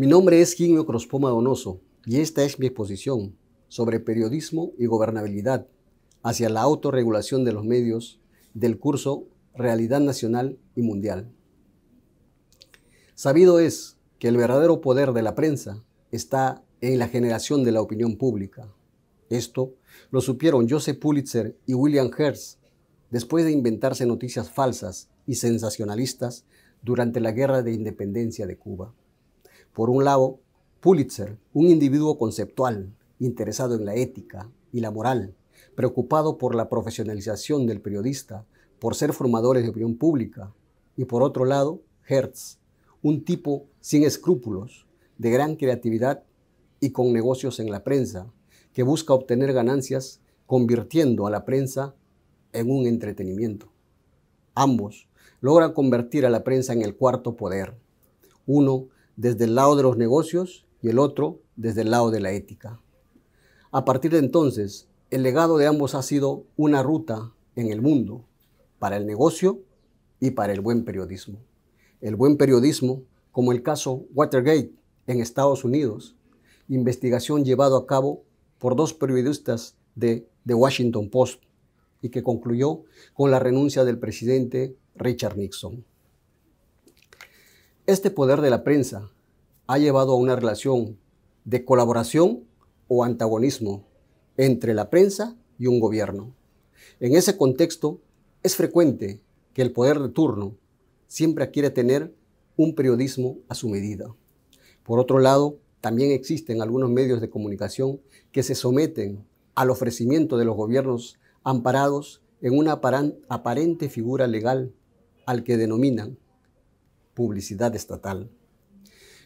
Mi nombre es Ginio Crospoma Donoso y esta es mi exposición sobre periodismo y gobernabilidad hacia la autorregulación de los medios del curso Realidad Nacional y Mundial. Sabido es que el verdadero poder de la prensa está en la generación de la opinión pública. Esto lo supieron Joseph Pulitzer y William Hearst después de inventarse noticias falsas y sensacionalistas durante la Guerra de Independencia de Cuba. Por un lado, Pulitzer, un individuo conceptual, interesado en la ética y la moral, preocupado por la profesionalización del periodista, por ser formadores de opinión pública. Y por otro lado, Hearst, un tipo sin escrúpulos, de gran creatividad y con negocios en la prensa, que busca obtener ganancias convirtiendo a la prensa en un entretenimiento. Ambos logran convertir a la prensa en el cuarto poder, uno desde el lado de los negocios y el otro desde el lado de la ética. A partir de entonces, el legado de ambos ha sido una ruta en el mundo para el negocio y para el buen periodismo. El buen periodismo, como el caso Watergate en Estados Unidos, investigación llevado a cabo por dos periodistas de The Washington Post y que concluyó con la renuncia del presidente Richard Nixon. Este poder de la prensa ha llevado a una relación de colaboración o antagonismo entre la prensa y un gobierno. En ese contexto, es frecuente que el poder de turno siempre quiere tener un periodismo a su medida. Por otro lado, también existen algunos medios de comunicación que se someten al ofrecimiento de los gobiernos amparados en una aparente figura legal al que denominan publicidad estatal.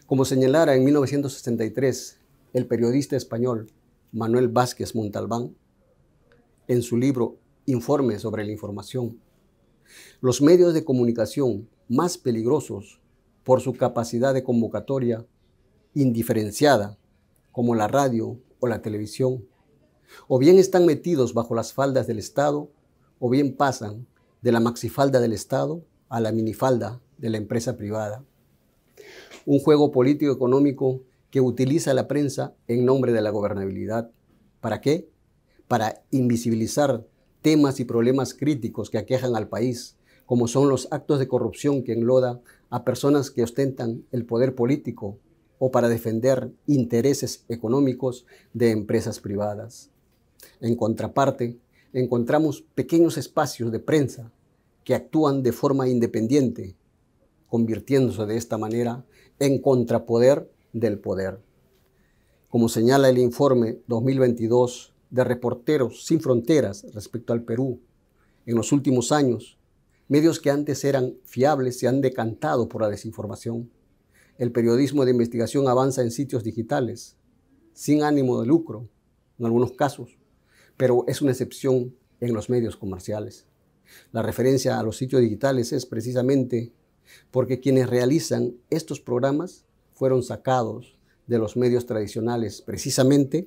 Como señalara en 1963 el periodista español Manuel Vázquez Montalbán en su libro Informe sobre la información, los medios de comunicación más peligrosos por su capacidad de convocatoria indiferenciada, como la radio o la televisión, o bien están metidos bajo las faldas del Estado, o bien pasan de la maxifalda del Estado a la minifalda de la empresa privada. Un juego político-económico que utiliza la prensa en nombre de la gobernabilidad. ¿Para qué? Para invisibilizar temas y problemas críticos que aquejan al país, como son los actos de corrupción que enlodan a personas que ostentan el poder político o para defender intereses económicos de empresas privadas. En contraparte, encontramos pequeños espacios de prensa que actúan de forma independiente, convirtiéndose de esta manera en contrapoder del poder. Como señala el informe 2022 de Reporteros Sin Fronteras respecto al Perú, en los últimos años, medios que antes eran fiables se han decantado por la desinformación. El periodismo de investigación avanza en sitios digitales, sin ánimo de lucro, en algunos casos, pero es una excepción en los medios comerciales. La referencia a los sitios digitales es precisamente porque quienes realizan estos programas fueron sacados de los medios tradicionales precisamente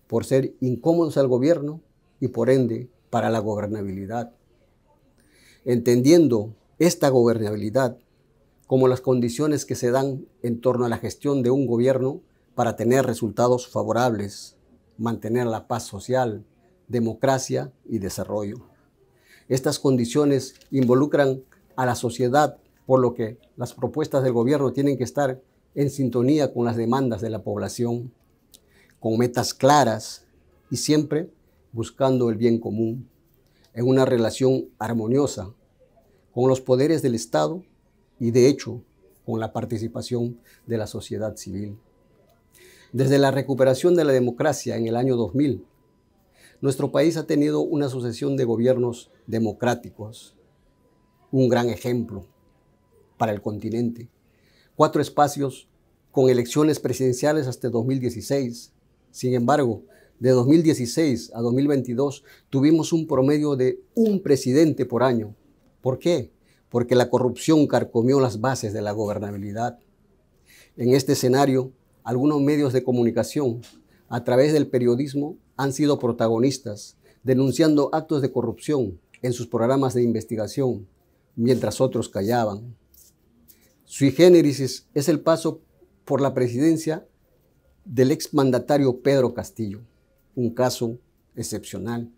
por ser incómodos al gobierno y por ende para la gobernabilidad. Entendiendo esta gobernabilidad como las condiciones que se dan en torno a la gestión de un gobierno para tener resultados favorables, mantener la paz social, democracia y desarrollo. Estas condiciones involucran a la sociedad, por lo que las propuestas del gobierno tienen que estar en sintonía con las demandas de la población, con metas claras y siempre buscando el bien común, en una relación armoniosa con los poderes del Estado y, de hecho, con la participación de la sociedad civil. Desde la recuperación de la democracia en el año 2000, nuestro país ha tenido una sucesión de gobiernos democráticos, un gran ejemplo para el continente. 4 espacios con elecciones presidenciales hasta 2016. Sin embargo, de 2016 a 2022 tuvimos un promedio de un presidente por año. ¿Por qué? Porque la corrupción carcomió las bases de la gobernabilidad. En este escenario, algunos medios de comunicación, a través del periodismo, han sido protagonistas, denunciando actos de corrupción en sus programas de investigación, mientras otros callaban. Sui generis es el paso por la presidencia del exmandatario Pedro Castillo, un caso excepcional.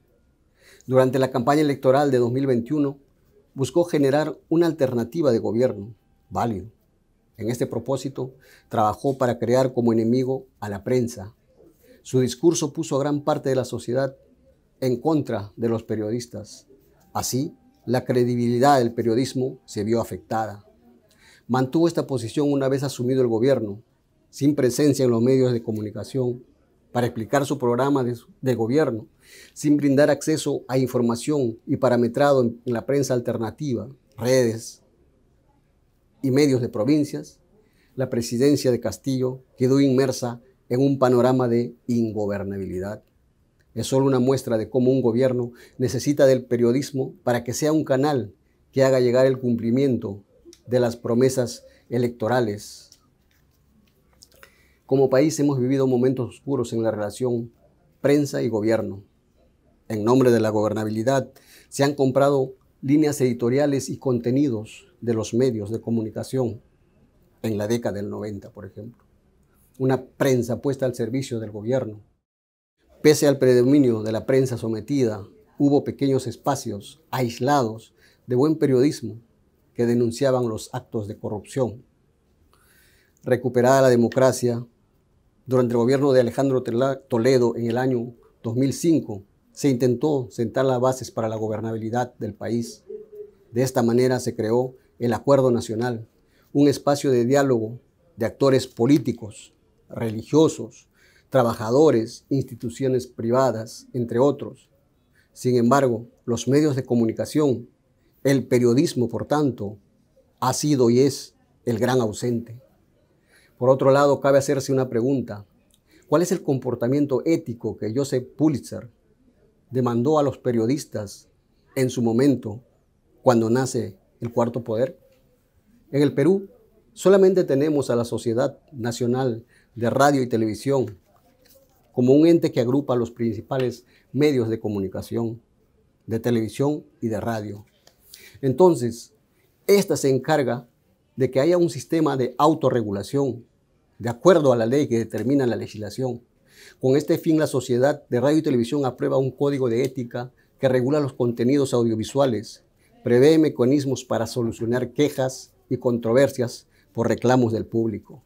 Durante la campaña electoral de 2021, buscó generar una alternativa de gobierno válido. En este propósito, trabajó para crear como enemigo a la prensa. Su discurso puso a gran parte de la sociedad en contra de los periodistas. Así, la credibilidad del periodismo se vio afectada. Mantuvo esta posición una vez asumido el gobierno, sin presencia en los medios de comunicación, para explicar su programa de gobierno, sin brindar acceso a información y parametrado en la prensa alternativa, redes y medios de provincias. La presidencia de Castillo quedó inmersa en un panorama de ingobernabilidad. Es solo una muestra de cómo un gobierno necesita del periodismo para que sea un canal que haga llegar el cumplimiento de las promesas electorales. Como país hemos vivido momentos oscuros en la relación prensa y gobierno. En nombre de la gobernabilidad se han comprado líneas editoriales y contenidos de los medios de comunicación en la década del 90, por ejemplo. Una prensa puesta al servicio del gobierno. Pese al predominio de la prensa sometida, hubo pequeños espacios aislados de buen periodismo que denunciaban los actos de corrupción. Recuperada la democracia, durante el gobierno de Alejandro Toledo en el año 2005, se intentó sentar las bases para la gobernabilidad del país. De esta manera se creó el Acuerdo Nacional, un espacio de diálogo de actores políticos, religiosos, trabajadores, instituciones privadas, entre otros. Sin embargo, los medios de comunicación, el periodismo, por tanto, ha sido y es el gran ausente. Por otro lado, cabe hacerse una pregunta. ¿Cuál es el comportamiento ético que Joseph Pulitzer demandó a los periodistas en su momento cuando nace el Cuarto Poder? En el Perú solamente tenemos a la Sociedad Nacional de Radio y Televisión como un ente que agrupa los principales medios de comunicación, de televisión y de radio. Entonces, esta se encarga de que haya un sistema de autorregulación, de acuerdo a la ley que determina la legislación. Con este fin, la Sociedad de Radio y Televisión aprueba un código de ética que regula los contenidos audiovisuales, prevé mecanismos para solucionar quejas y controversias por reclamos del público.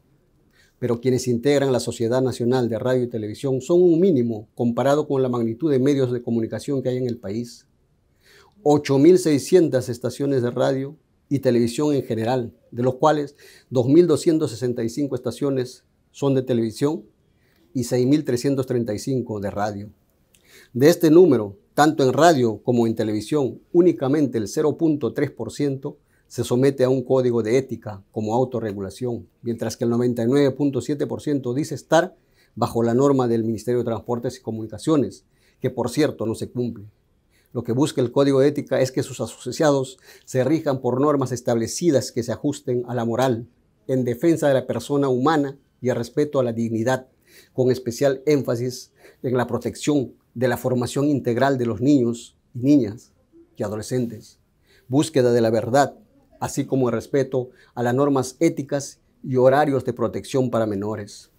Pero quienes integran la Sociedad Nacional de Radio y Televisión son un mínimo comparado con la magnitud de medios de comunicación que hay en el país. 8.600 estaciones de radio y televisión en general, de los cuales 2.265 estaciones son de televisión y 6.335 de radio. De este número, tanto en radio como en televisión, únicamente el 0.3% se somete a un código de ética como autorregulación, mientras que el 99.7% dice estar bajo la norma del Ministerio de Transportes y Comunicaciones, que por cierto no se cumple. Lo que busca el código de ética es que sus asociados se rijan por normas establecidas que se ajusten a la moral, en defensa de la persona humana y el respeto a la dignidad, con especial énfasis en la protección de la formación integral de los niños y niñas y adolescentes, búsqueda de la verdad, así como el respeto a las normas éticas y horarios de protección para menores.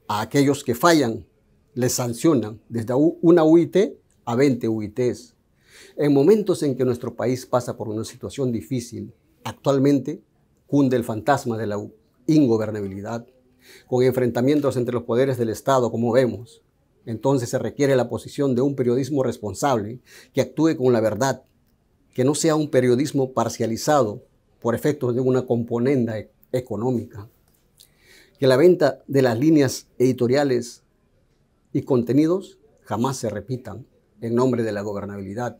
A aquellos que fallan, les sancionan desde una UIT a 20 UITs. En momentos en que nuestro país pasa por una situación difícil, actualmente cunde el fantasma de la ingobernabilidad, con enfrentamientos entre los poderes del Estado, como vemos. Entonces se requiere la posición de un periodismo responsable que actúe con la verdad, que no sea un periodismo parcializado por efectos de una componenda económica. Que la venta de las líneas editoriales y contenidos jamás se repitan en nombre de la gobernabilidad.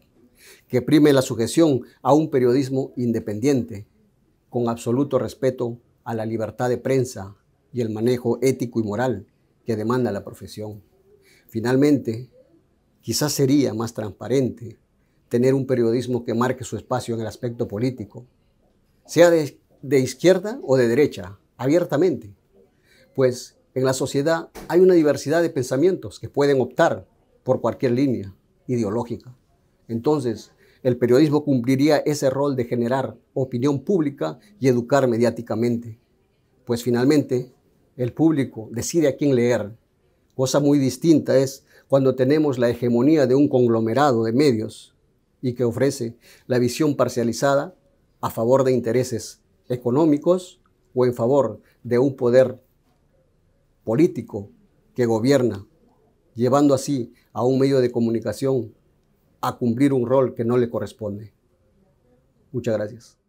Que prime la sujeción a un periodismo independiente, con absoluto respeto a la libertad de prensa y el manejo ético y moral que demanda la profesión. Finalmente, quizás sería más transparente tener un periodismo que marque su espacio en el aspecto político, sea de izquierda o de derecha, abiertamente, pues en la sociedad hay una diversidad de pensamientos que pueden optar por cualquier línea ideológica. Entonces, el periodismo cumpliría ese rol de generar opinión pública y educar mediáticamente. pues finalmente el público decide a quién leer. Cosa muy distinta es cuando tenemos la hegemonía de un conglomerado de medios y que ofrece la visión parcializada a favor de intereses económicos o en favor de un poder político que gobierna, llevando así a un medio de comunicación a cumplir un rol que no le corresponde. Muchas gracias.